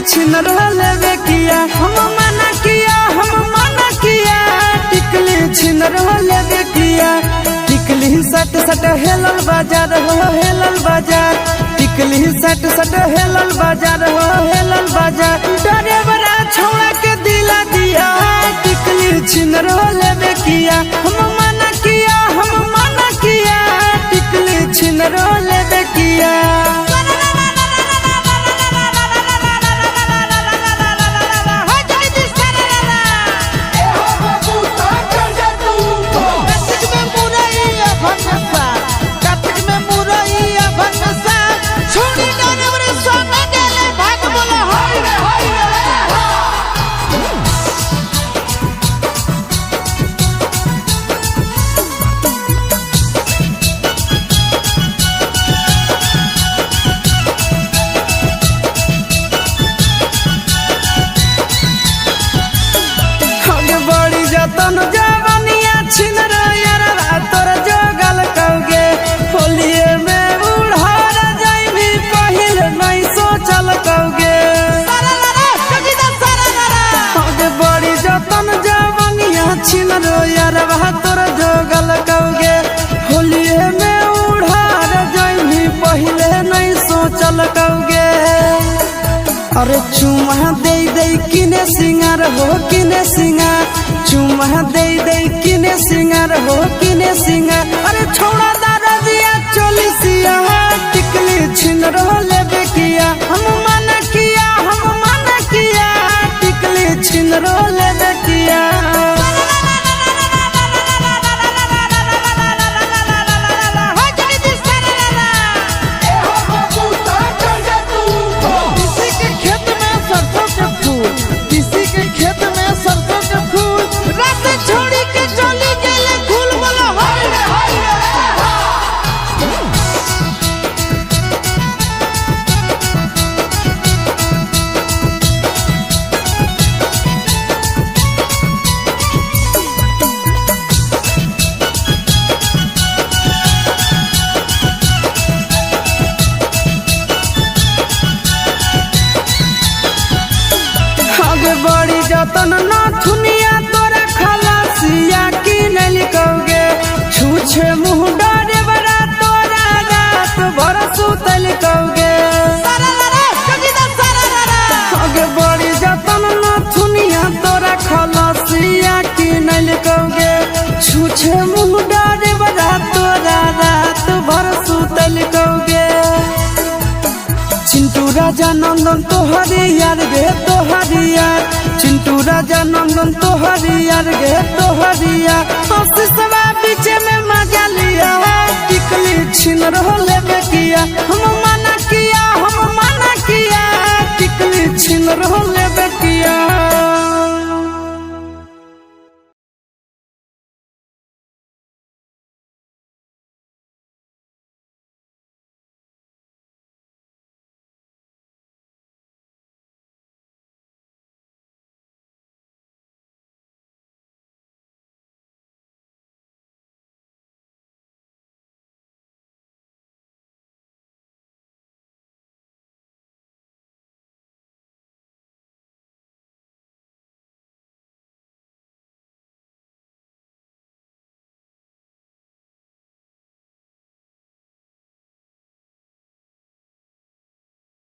छिन रहले किया हम मना किया टिकली छिन रहले किया टिकली सट सट हेलल बाजार हो हेलल बाजार टिकली सट सट हेलल बाजार हो हेलल बाजार डरे बड़ा छौड़ा के दिला दिया टिकली छिन रहले किया हम मना किया टिकली छिन रहले किया तन जवानिया छिन यार तोर जोगल कौगे होलिए में उड़ार जाइबी पहिल नहीं सोचल कौगे बड़ी जतन जवानिया छिन यार तोर जोगल कौगे होलिए में उड़ार जाइबी पहिले नहीं सोचल कौगे अरे चुमा दे किने सिंगार हो किने सिंगार चुमा दे किने सिंगार हो किने सिंगार अरे छोड़ा दादा दिया चोलिसिया टिकली छिन रहले बेकिया हम मना किया टिकली छिन रहले बेकिया बड़ी जतन ना थुनिया तोरा खलासिया की नहीं लिखोगे छूछे मुँह डरे बड़ा तोरा रात भर सुतल कहोगे बड़ी जतन ना थुनिया तोरा खलासिया की नहीं लिखोगे छूछे मुँह डरे बड़ा तोरा रात भर सुतल कहोगे चिंटू राजा नंदन तोहरी यार गे तोहरी यार चिंटू राजा नंदन तोहरी यार गे तोहरी यार सबा बीच में मजा लिया टिकली छिन रहले किया हम मना किया